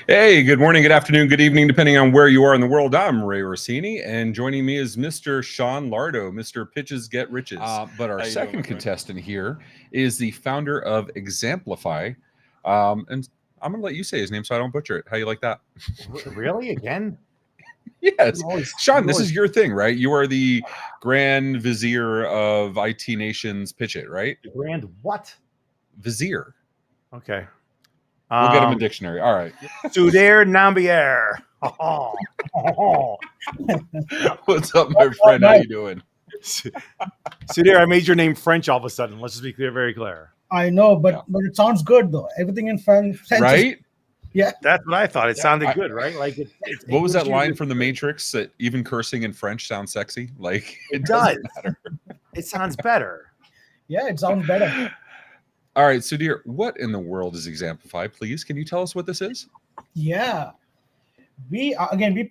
Hey, good morning, good afternoon, good evening, depending on where you are in the world. I'm Ray Orsini, and joining me is Mr. Sean Lardo, Mr. Pitches Get Riches. But our second contestant here is the founder of xAmplify. And I'm going to let you say his name so I don't butcher it. How you like that? Really? Again? Yes. Sean, this is your thing, right? You are the Grand Vizier of IT Nation's Pitch It, right? The Grand what? Vizier. Okay. We'll get him a dictionary. All right. Sudhir Nambiar. What's up, my friend? How you doing? Sudhir, I made your name French all of a sudden. Let's just be clear, very clear. I know, but it sounds good though. Everything in French, right? Yeah, that's what I thought. It sounded good, right? Like what was that line from The Matrix? That even cursing in French sounds sexy. Like it does. Matter. It sounds better. Yeah, it sounds better. All right, Sudhir, what in the world is xAmplify? Please, can you tell us what this is? Yeah, we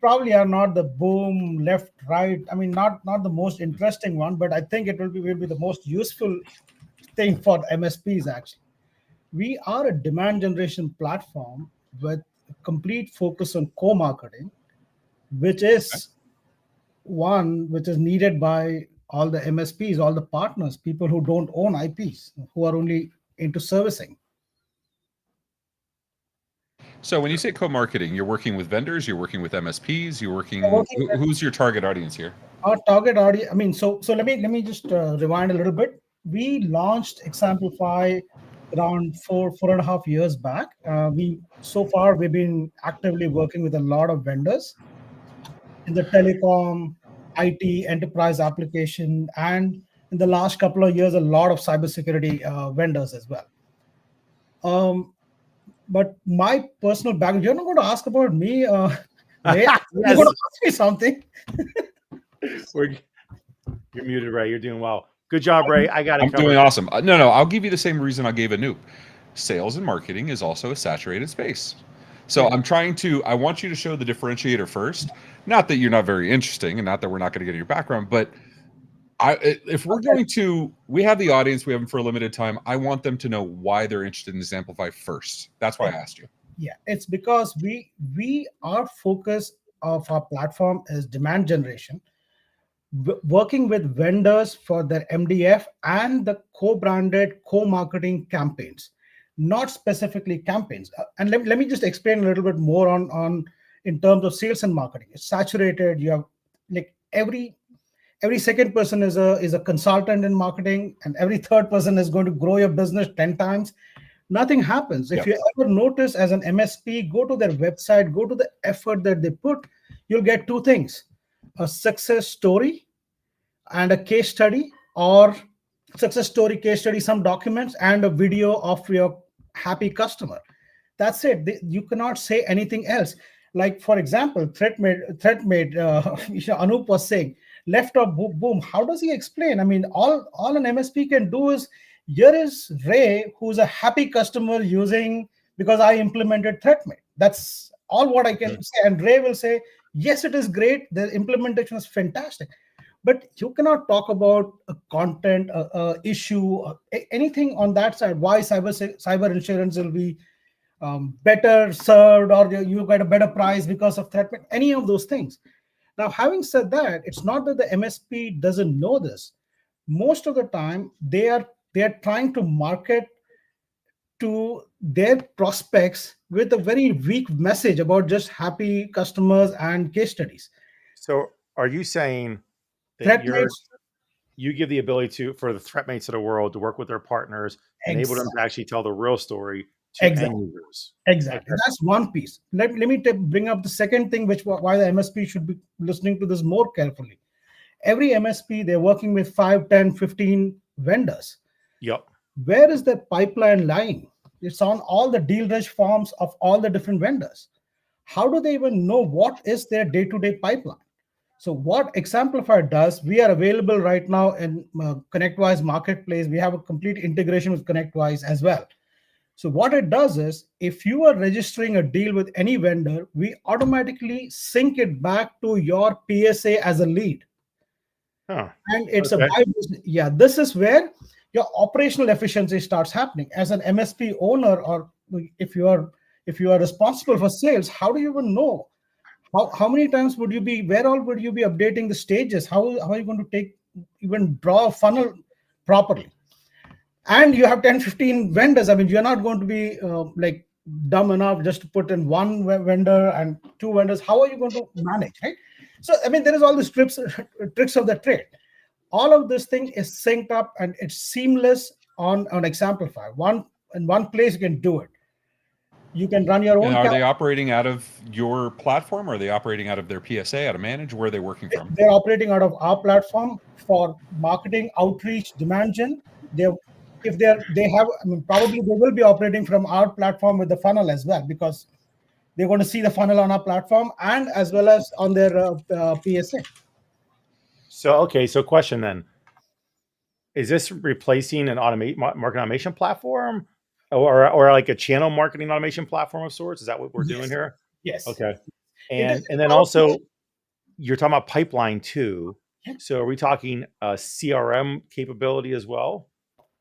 probably are not the boom left right. I mean, not the most interesting one, but I think it will be the most useful thing for MSPs. Actually, we are a demand generation platform with complete focus on co-marketing, which is one which is needed by all the MSPs, all the partners, people who don't own IPs, who are only into servicing. So when you say co-marketing, you're working with vendors, you're working with MSPs, who's your target audience here? Our target audience, I mean, so let me just rewind a little bit. We launched xAmplify around 4.5 years back. We've been actively working with a lot of vendors in the telecom, IT, enterprise application, and in the last couple of years, a lot of cybersecurity vendors as well. But my personal background, you're not going to ask about me. You're going to ask me something. You're muted, Ray. You're doing well. Good job, Ray. I'm doing awesome. No, I'll give you the same reason I gave Anoop. Sales and marketing is also a saturated space. So I want you to show the differentiator first. Not that you're not very interesting and not that we're not going to get your background, but we have the audience, we have them for a limited time. I want them to know why they're interested in xAmplify first. That's why I asked you. Yeah, it's because our focus of our platform is demand generation, working with vendors for their MDF and the co-branded co-marketing campaigns, not specifically campaigns. And let me just explain a little bit more on in terms of sales and marketing. It's saturated. You have like every second person is a consultant in marketing, and every third person is going to grow your business 10 times. Nothing happens. If you ever notice as an MSP, go to their website, go to the effort that they put, you'll get two things: a success story and a case study, or success story, case study, some documents, and a video of your happy customer. That's it. You cannot say anything else. Like, for example, ThreatMate, Anoop was saying, left or boom. How does he explain? I mean, all an MSP can do is, here is Ray, who's a happy customer because I implemented ThreatMate. That's all what I can say. And Ray will say, yes, it is great. The implementation is fantastic. But you cannot talk about a content, a issue, anything on that side. Why cyber insurance will be better served, or you get a better price because of ThreatMate, any of those things. Now, having said that, it's not that the MSP doesn't know this. Most of the time, they are trying to market to their prospects with a very weak message about just happy customers and case studies. So, are you saying that you give the ability for the ThreatMates of the world to work with their partners, enable them to actually tell the real story to end users? Exactly. That's one piece. Let me bring up the second thing, why the MSP should be listening to this more carefully. Every MSP, they're working with 5, 10, 15 vendors. Yep. Where is the pipeline lying? It's on all the deal reg forms of all the different vendors. How do they even know what is their day-to-day pipeline? So what xAmplify does, we are available right now in ConnectWise Marketplace. We have a complete integration with ConnectWise as well. So what it does is, if you are registering a deal with any vendor, we automatically sync it back to your PSA as a lead. And it's this is where your operational efficiency starts happening. As an MSP owner, or if you are if you are responsible for sales, how do you even know? How many times would you be, where all would you be updating the stages? How are you going to even draw a funnel properly? And you have 10, 15 vendors. I mean, you're not going to be like dumb enough just to put in one vendor and two vendors. How are you going to manage, right? So, I mean, there is all these tricks of the trade. All of this thing is synced up and it's seamless on xAmplify. In one place you can do it. You can run your own. And are they operating out of your platform, or are they operating out of their PSA, out of Manage? Where are they working from? They're operating out of our platform for marketing, outreach, demand gen. They have, I mean, probably they will be operating from our platform with the funnel as well, because they're going to see the funnel on our platform and as well as on their PSA. So question then: is this replacing an marketing automation platform, or like a channel marketing automation platform of sorts? Is that what we're doing here? Yes. Okay. And then also, you're talking about pipeline too. So are we talking CRM capability as well?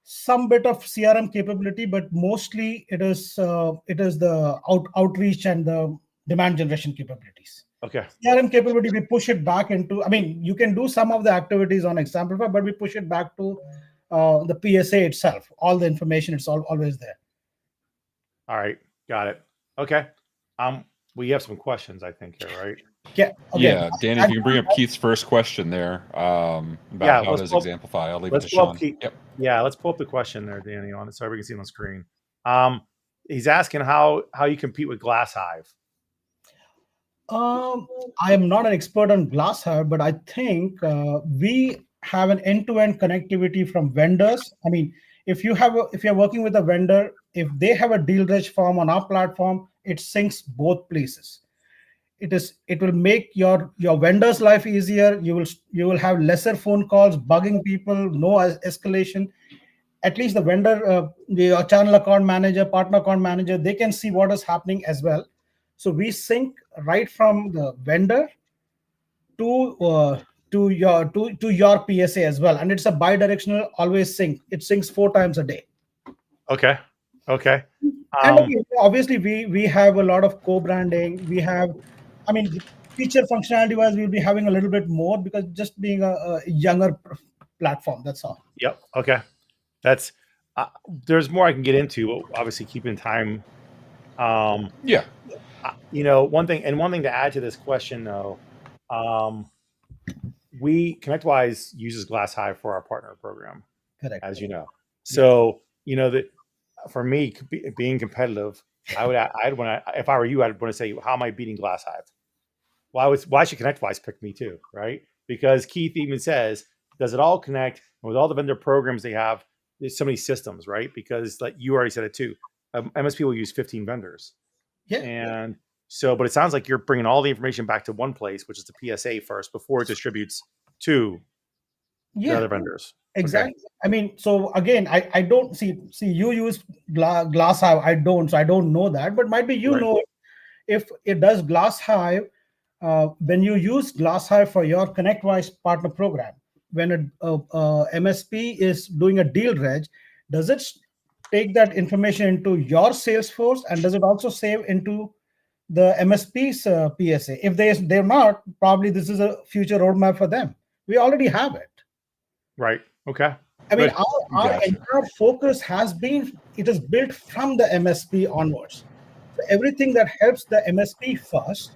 Some bit of CRM capability, but mostly it is the outreach and the demand generation capabilities. Okay. CRM capability, we push it back into, I mean, you can do some of the activities on xAmplify, but we push it back to the PSA itself. All the information, it's always there. All right. Got it. Okay. We have some questions, I think, here, right? Yeah. Okay. Yeah, Danny, if you can bring up Keith's first question there about how does xAmplify. I'll leave it to Sean. Yep. Yeah, let's pull up the question there, Danny, on it so we can see it on the screen. He's asking how you compete with GlassHive. I am not an expert on GlassHive, but I think we have an end-to-end connectivity from vendors. I mean, if you're working with a vendor, if they have a deal reg form on our platform, it syncs both places. It will make your vendor's life easier. You will have lesser phone calls, bugging people, no escalation. At least the vendor, the channel account manager, partner account manager, they can see what is happening as well. So we sync right from the vendor to your PSA as well, and it's a bi-directional, always sync. It syncs 4 times a day. Okay. And again, obviously, we have a lot of co-branding. We have, I mean, feature functionality wise, we'll be having a little bit more because just being a younger platform. That's all. Yep. Okay. That's there's more I can get into. Obviously, keeping time. Yeah. One thing to add to this question though, we ConnectWise uses GlassHive for our partner program. Correct. As you know. So that for me, being competitive, if I were you, I'd want to say, how am I beating GlassHive? Why should ConnectWise pick me too, right? Because Keith even says, does it all connect? And with all the vendor programs they have, there's so many systems, right? Because like you already said it too, MSP will use 15 vendors. Yeah. And so, but it sounds like you're bringing all the information back to one place, which is the PSA first, before it distributes to the other vendors. Exactly. Okay. I mean, so again, I don't see you use GlassHive. I don't, so I don't know that, but might be know if it does GlassHive. When you use GlassHive for your ConnectWise partner program, when a MSP is doing a deal reg, does it take that information into your Salesforce, and does it also save into the MSP's PSA? If they're not, probably this is a future roadmap for them. We already have it. Right. Okay. I mean, our entire focus it is built from the MSP onwards. So everything that helps the MSP first,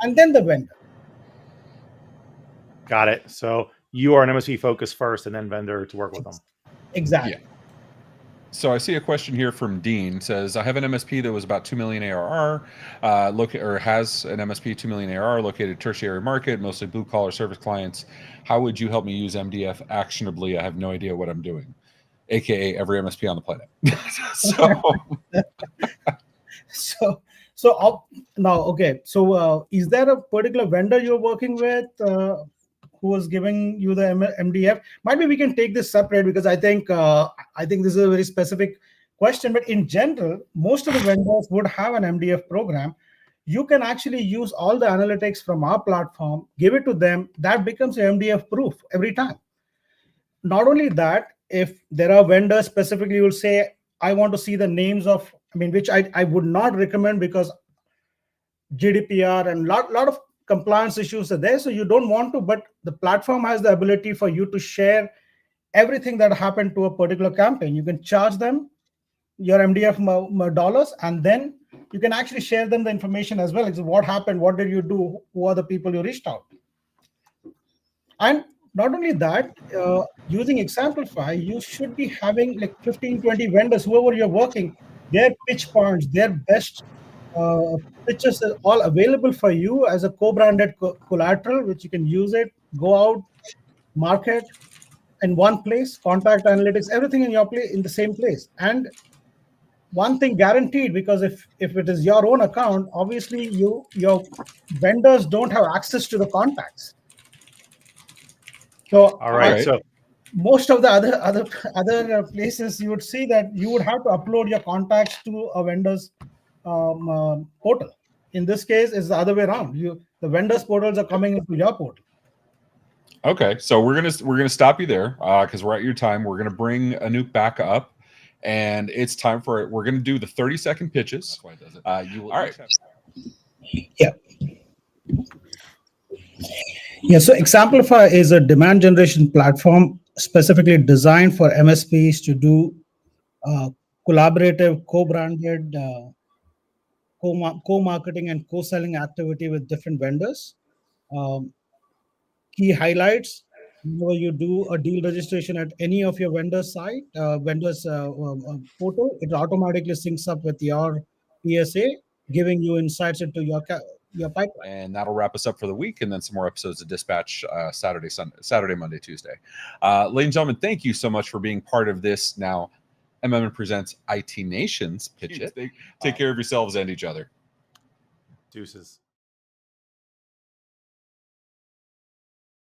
and then the vendor. Got it. So you are an MSP focus first, and then vendor to work with them. Exactly. Yeah. So I see a question here from Dean. Says, I have an MSP that was about 2 million ARR, has an MSP 2 million ARR located tertiary market, mostly blue collar service clients. How would you help me use MDF actionably? I have no idea what I'm doing, aka every MSP on the planet. So is there a particular vendor you're working with who is giving you the MDF? Might be we can take this separate, because I think this is a very specific question. But in general, most of the vendors would have an MDF program. You can actually use all the analytics from our platform, give it to them. That becomes MDF proof every time. Not only that, if there are vendors specifically who will say, I want to see the names of I mean, which I would not recommend because GDPR and lot of compliance issues are there. So you don't want to, but the platform has the ability for you to share everything that happened to a particular campaign. You can charge them your MDF dollars, and then you can actually share them the information as well. It's what happened, what did you do, who are the people you reached out to. And not only that, using xAmplify, you should be having like 15-20 vendors, whoever you're working, their pitch points, their best pitches are all available for you as a co-branded collateral, which you can use it, go out, market in one place, contact analytics, everything in your place, in the same place. And one thing guaranteed, because if it is your own account, obviously your vendors don't have access to the contacts. So all right, so most of the other places, you would see that you would have to upload your contacts to a vendor's portal. In this case, it's the other way around. The vendors' portals are coming into your portal. Okay, so we're gonna stop you there because we're at your time. We're gonna bring Anoop back up, and it's time for it. We're gonna do the 30-second pitches. That's why it does it. All right. Yeah. Yeah, so xAmplify is a demand generation platform specifically designed for MSPs to do collaborative, co-branded, co-marketing and co-selling activity with different vendors. Key highlights: whenever you do a deal registration at any of your vendors' site, vendors' portal, it automatically syncs up with your PSA, giving you insights into your pipeline. And that'll wrap us up for the week, and then some more episodes of Dispatch Saturday, Monday, Tuesday. Ladies and gentlemen, thank you so much for being part of this. Now, MMN Presents IT Nation's Pitch It. Take care of yourselves and each other. Deuces.